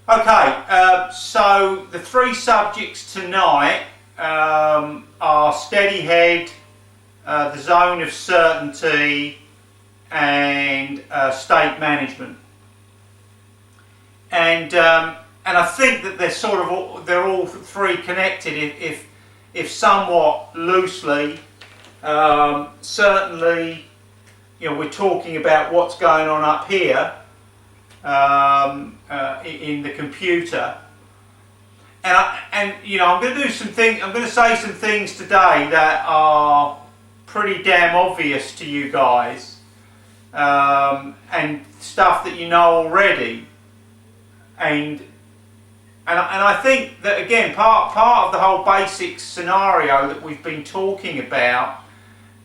Okay, so the three subjects tonight are steady head, the zone of certainty, and state management. And I think that they're all three connected, if somewhat loosely. Certainly, we're talking about what's going on up here in the computer, and I'm going to do some things. I'm going to say some things today that are pretty damn obvious to you guys, and stuff that you know already, and I think that again part of the whole basic scenario that we've been talking about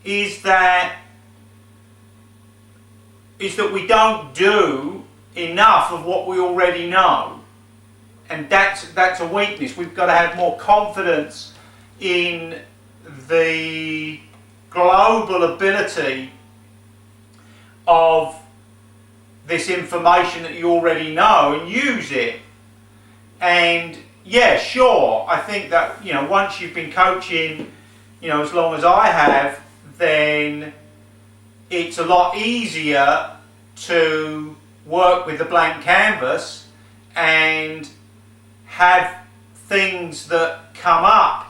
is that we don't do enough of what we already know, and that's a weakness. We've got to have more confidence in the global ability of this information that you already know and use it. And yeah, sure, I think that once you've been coaching as long as I have, then it's a lot easier to work with the blank canvas and have things that come up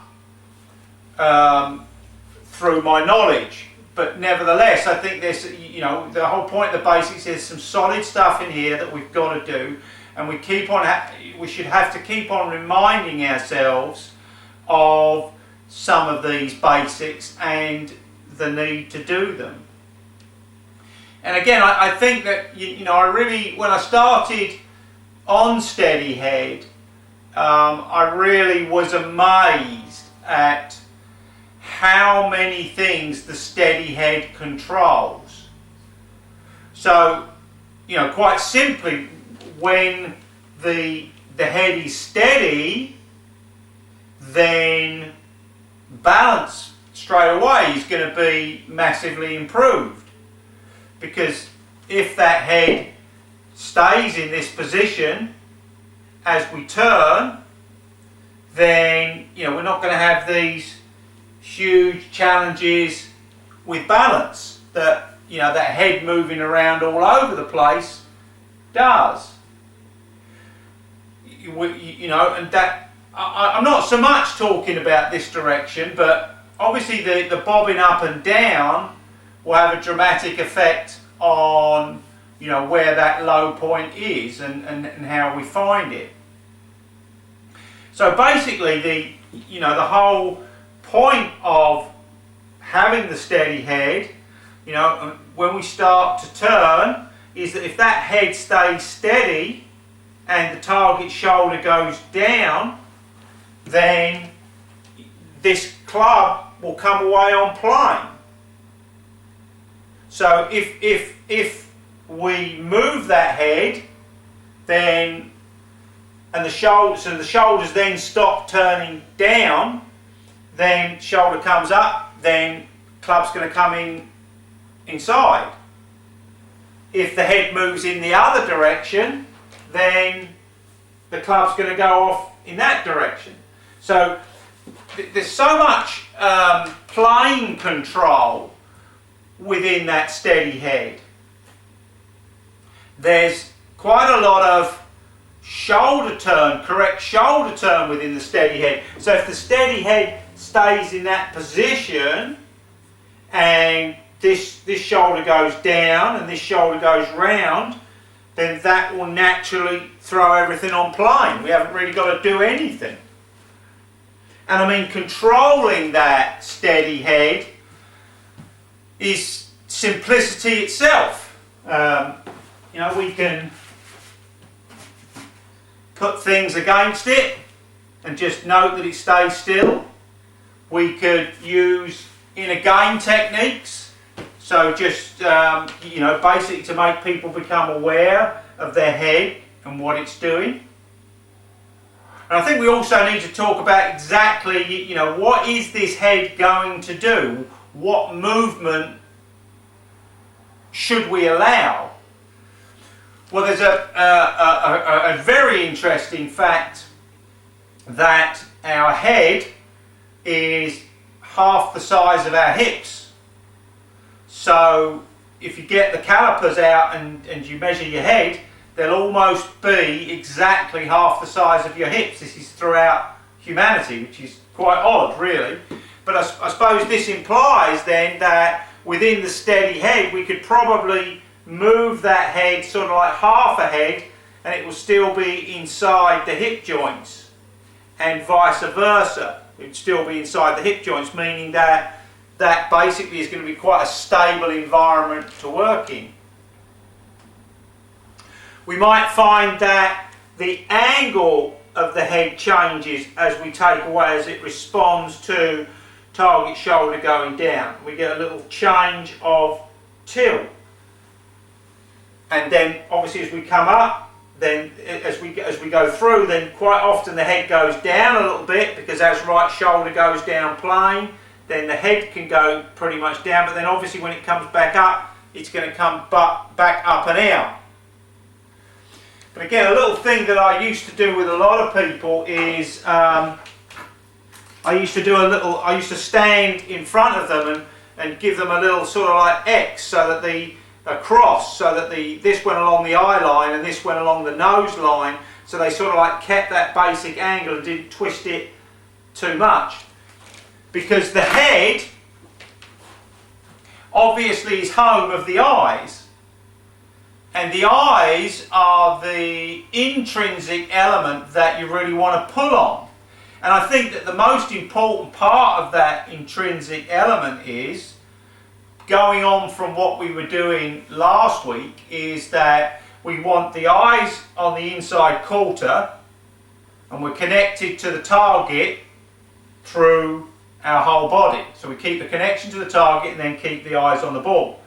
through my knowledge. But nevertheless, I think there's, the whole point of the basics is some solid stuff in here that we've got to do, and we should have to keep on reminding ourselves of some of these basics and the need to do them. And again, I think that when I started on Steady Head, I really was amazed at how many things the Steady Head controls. So, quite simply, when the head is steady, then balance straight away is going to be massively improved. Because if that head stays in this position as we turn, then we're not going to have these huge challenges with balance that that head moving around all over the place does. And that I'm not so much talking about this direction, but obviously the bobbing up and down will have a dramatic effect on where that low point is and how we find it. So basically the whole point of having the steady head, when we start to turn, is that if that head stays steady and the target shoulder goes down, then this club will come away on plane. So if we move that head, then the shoulders then stop turning down, then shoulder comes up, then club's going to come inside. If the head moves in the other direction, then the club's going to go off in that direction. So there's so much plane control within that steady head. There's quite a lot of correct shoulder turn within the steady head. So if the steady head stays in that position and this shoulder goes down and this shoulder goes round, then that will naturally throw everything on plane. We haven't really got to do anything. And I mean, controlling that steady head is simplicity itself. We can put things against it and just note that it stays still. We could use inner game techniques, so just basically to make people become aware of their head and what it's doing. And I think we also need to talk about exactly, what is this head going to do? What movement should we allow? Well, there's a very interesting fact that our head is half the size of our hips. So if you get the calipers out and you measure your head, they'll almost be exactly half the size of your hips. This is throughout humanity, which is quite odd, really. But I suppose this implies then that within the steady head, we could probably move that head sort of like half a head, and it will still be inside the hip joints, and vice versa. It would still be inside the hip joints, meaning that that basically is going to be quite a stable environment to work in. We might find that the angle of the head changes as we take away, as it responds to target shoulder going down. We get a little change of tilt. And then obviously as we come up, then as we go through, then quite often the head goes down a little bit, because as right shoulder goes down plane, then the head can go pretty much down, but then obviously when it comes back up, it's going to come back up and out. But again, a little thing that I used to do with a lot of people is I used to stand in front of them and give them a little sort of like X, so that a cross, so that this went along the eye line and this went along the nose line, so they sort of like kept that basic angle and didn't twist it too much. Because the head obviously is home of the eyes, and the eyes are the intrinsic element that you really want to pull on. And I think that the most important part of that intrinsic element is, going on from what we were doing last week, is that we want the eyes on the inside quarter, and we're connected to the target through our whole body. So we keep the connection to the target and then keep the eyes on the ball.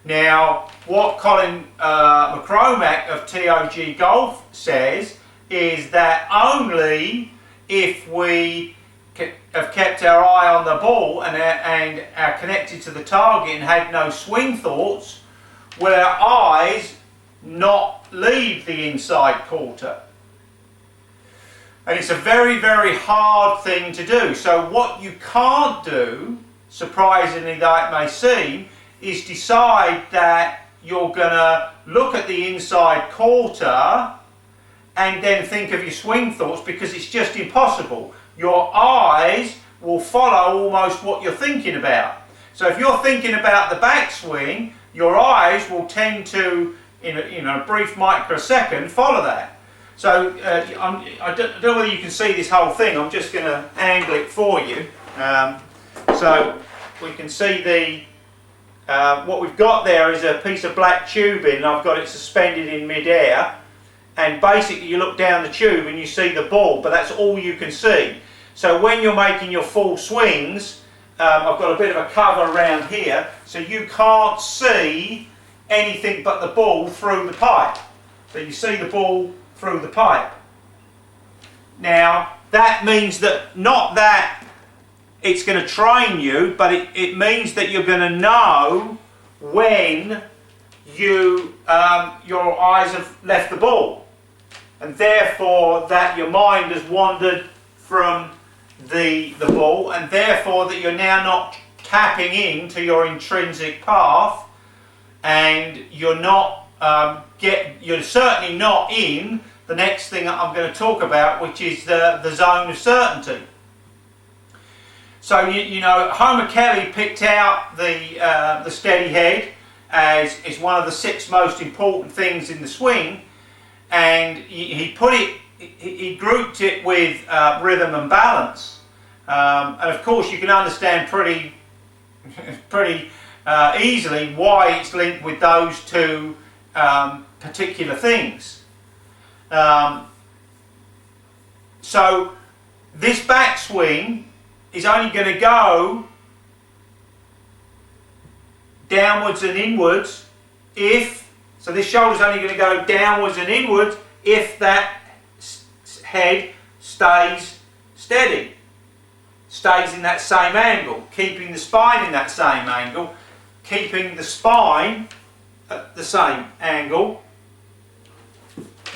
Now, what Colin McCormack of TOG Golf says is that only if we have kept our eye on the ball and are connected to the target and had no swing thoughts, will our eyes not leave the inside quarter. And it's a very, very hard thing to do. So what you can't do, surprisingly though it may seem, is decide that you're going to look at the inside quarter and then think of your swing thoughts, because it's just impossible. Your eyes will follow almost what you're thinking about. So if you're thinking about the backswing, your eyes will tend to, in a brief microsecond, follow that. So I don't know whether you can see this whole thing. I'm just going to angle it for you. So we can see what we've got there is a piece of black tubing, and I've got it suspended in mid-air. And basically you look down the tube and you see the ball, but that's all you can see. So when you're making your full swings, I've got a bit of a cover around here, so you can't see anything but the ball through the pipe. So you see the ball through the pipe. Now that means that, not that it's going to train you, but it means that you're going to know when your eyes have left the ball, and therefore that your mind has wandered from the ball, and therefore that you're now not tapping into your intrinsic path, and you're certainly not in the next thing that I'm going to talk about, which is the zone of certainty. So Homer Kelly picked out the steady head as one of the 6 most important things in the swing, and he grouped it with rhythm and balance, and of course you can understand pretty easily why it's linked with those two particular things. So this backswing is only going to go downwards and inwards so this shoulder's only going to go downwards and inwards if that head stays steady, stays in that same angle, keeping the spine in that same angle, keeping the spine at the same angle,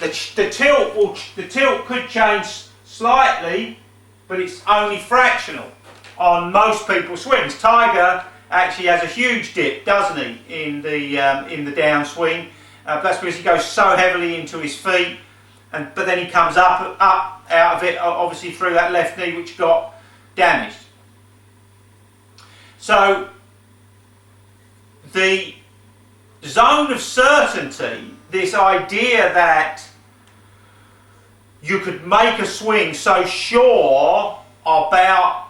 the tilt could change slightly, but it's only fractional on most people's swings. Tiger actually has a huge dip, doesn't he, in the downswing? That's because he goes so heavily into his feet, but then he comes up out of it, obviously through that left knee, which got damaged. So the zone of certainty, this idea that you could make a swing so sure about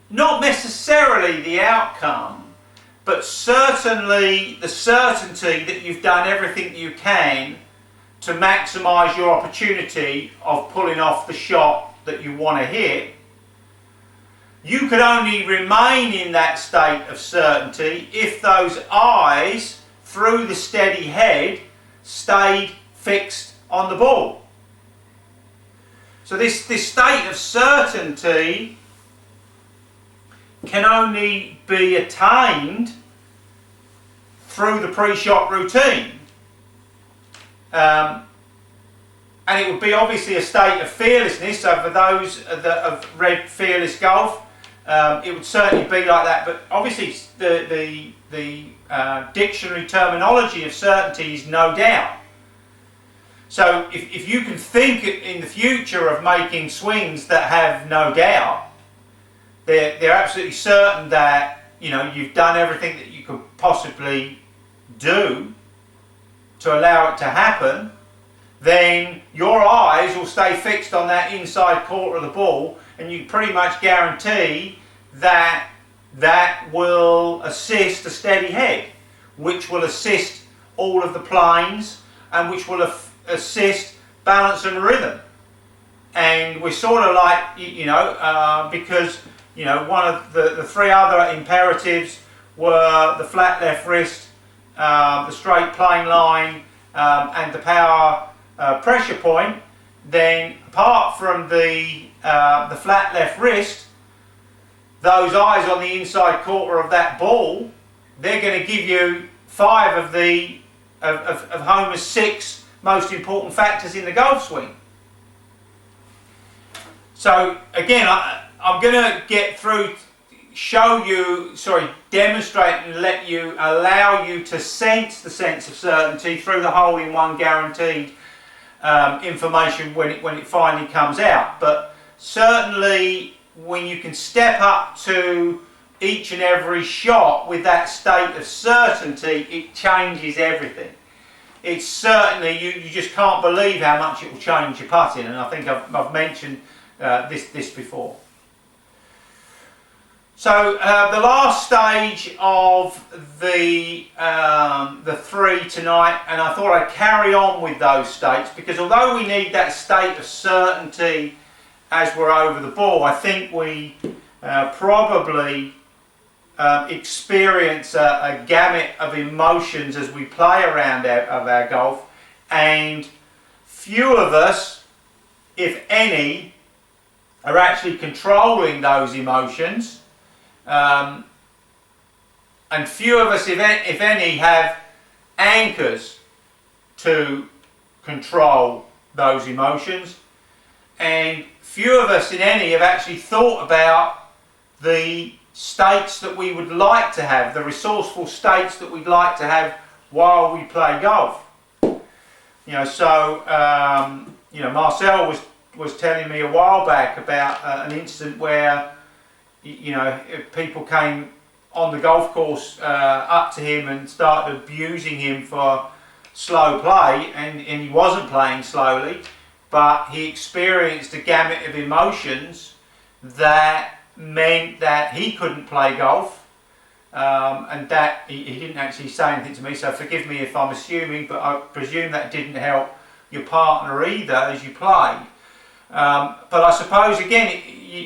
not necessarily the outcome, but certainly the certainty that you've done everything you can to maximise your opportunity of pulling off the shot that you want to hit. You could only remain in that state of certainty if those eyes, through the steady head, stayed fixed on the ball. So this state of certainty can only be attained through the pre-shot routine. And it would be obviously a state of fearlessness. So for those that have read Fearless Golf, it would certainly be like that. But obviously the dictionary terminology of certainty is no doubt. So if you can think in the future of making swings that have no doubt, they're absolutely certain that you've done everything that you could possibly do to allow it to happen, then your eyes will stay fixed on that inside quarter of the ball, and you pretty much guarantee that that will assist a steady head, which will assist all of the planes, and which will assist balance and rhythm. And we're sort of like, because one of the three other imperatives were the flat left wrist, the straight plane line, and the power pressure point. Then apart from the flat left wrist, those eyes on the inside quarter of that ball, they're going to give you 5 of Homer's 6 most important factors in the golf swing. So again, I'm going to get through, demonstrate and allow you to sense the sense of certainty through the hole-in-one guaranteed information when it finally comes out. But certainly when you can step up to each and every shot with that state of certainty, it changes everything. It's certainly, you just can't believe how much it will change your putting, and I think I've mentioned this before. So the last stage of the 3 tonight, and I thought I'd carry on with those states, because although we need that state of certainty as we're over the ball, I think we probably experience a gamut of emotions as we play around our golf, and few of us, if any, are actually controlling those emotions, and few of us, if any, have anchors to control those emotions, and few of us, in any, have actually thought about the states that we would like to have, the resourceful states that we'd like to have while we play golf. Marcel was telling me a while back about an incident where people came on the golf course up to him and started abusing him for slow play, and he wasn't playing slowly, but he experienced a gamut of emotions that meant that he couldn't play golf, and that he didn't actually say anything to me, so forgive me if I'm assuming, but I presume that didn't help your partner either as you played. But I suppose again,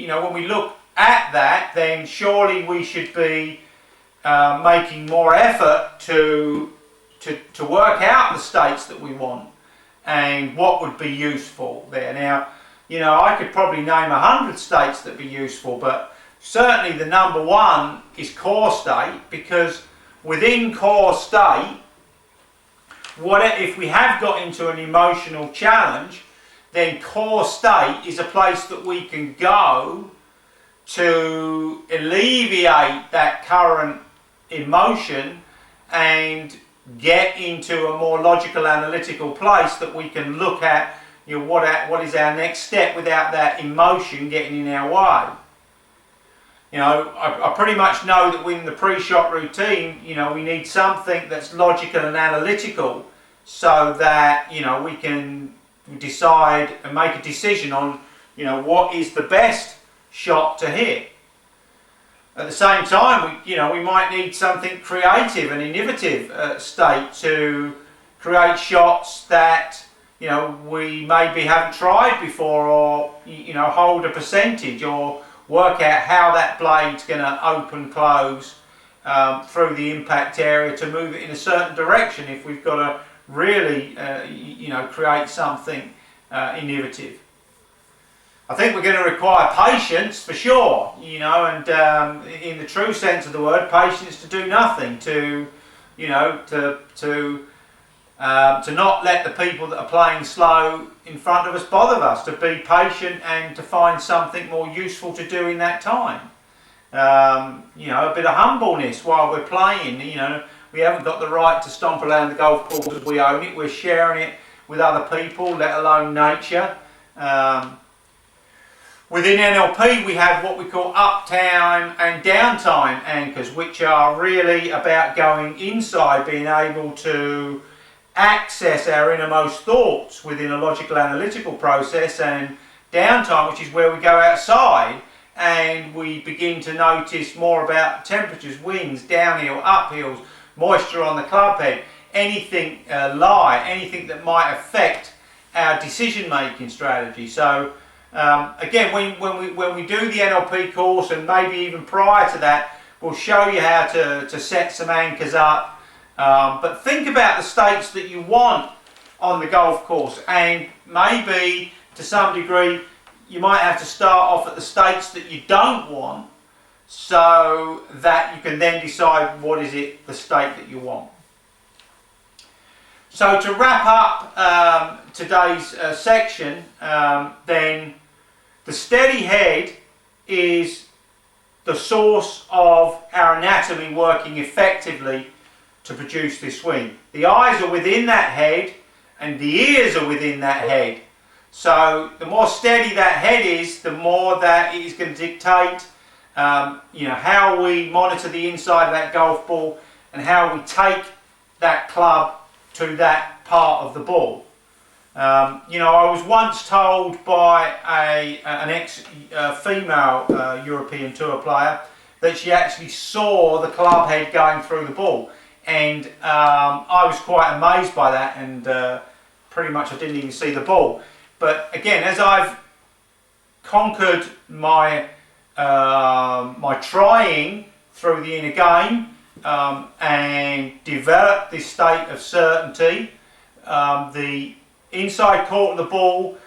when we look at that, then surely we should be making more effort to work out the states that we want and what would be useful there. Now, I could probably name 100 states that would be useful, but certainly the number one is core state, because within core state if we have got into an emotional challenge, then core state is a place that we can go to alleviate that current emotion and get into a more logical, analytical place that we can look at, you know, what is our next step without that emotion getting in our way. You know, I pretty much know that within the pre-shot routine, you know, we need something that's logical and analytical so that, you know, we can decide and make a decision on, you know, what is the best shot to hit. At the same time, we might need something creative and innovative state to create shots that, you know, we maybe haven't tried before, or, you know, hold a percentage, or work out how that blade's going to open, close through the impact area to move it in a certain direction if we've got to really, you know, create something innovative. I think we're going to require patience for sure, you know, and in the true sense of the word, patience to do nothing, to, you know, to not let the people that are playing slow in front of us bother us, to be patient and to find something more useful to do in that time. You know, a bit of humbleness while we're playing. You know, we haven't got the right to stomp around the golf course as we own it. We're sharing it with other people, let alone nature. Within NLP, we have what we call uptime and downtime anchors, which are really about going inside, being able to access our innermost thoughts within a logical analytical process, and downtime, which is where we go outside and we begin to notice more about temperatures, winds, downhill, uphills, moisture on the club head, anything anything that might affect our decision making strategy. So again, when we do the NLP course, and maybe even prior to that, we'll show you how to set some anchors up. But think about the states that you want on the golf course, and maybe to some degree you might have to start off at the states that you don't want, so that you can then decide what is it, the state that you want. So to wrap up today's section, then the steady head is the source of our anatomy working effectively to produce this swing. The eyes are within that head and the ears are within that head. So the more steady that head is, the more that it is going to dictate you know, how we monitor the inside of that golf ball and how we take that club to that part of the ball. You know, I was once told by an ex-female European Tour player that she actually saw the club head going through the ball, and I was quite amazed by that, and pretty much I didn't even see the ball. But again, as I've conquered my my trying through the inner game and developed this state of certainty, the inside court of the ball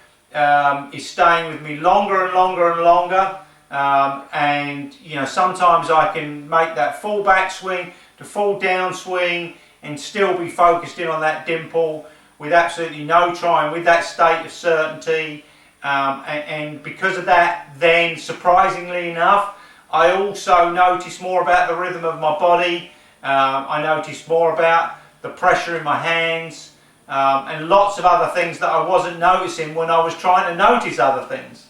is staying with me longer and longer and longer, and you know, sometimes I can make that full back swing to full down swing and still be focused in on that dimple with absolutely no trying, with that state of certainty, and because of that, then surprisingly enough, I also notice more about the rhythm of my body. I notice more about the pressure in my hands, and lots of other things that I wasn't noticing when I was trying to notice other things.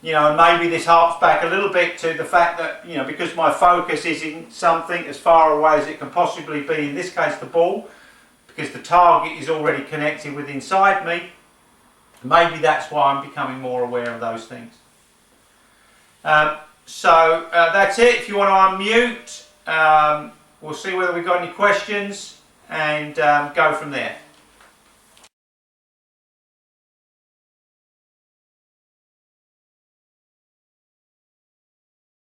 You know, and maybe this harps back a little bit to the fact that, you know, because my focus is in something as far away as it can possibly be, in this case the ball, because the target is already connected with inside me, maybe that's why I'm becoming more aware of those things. So that's it. If you want to unmute, we'll see whether we've got any questions and go from there.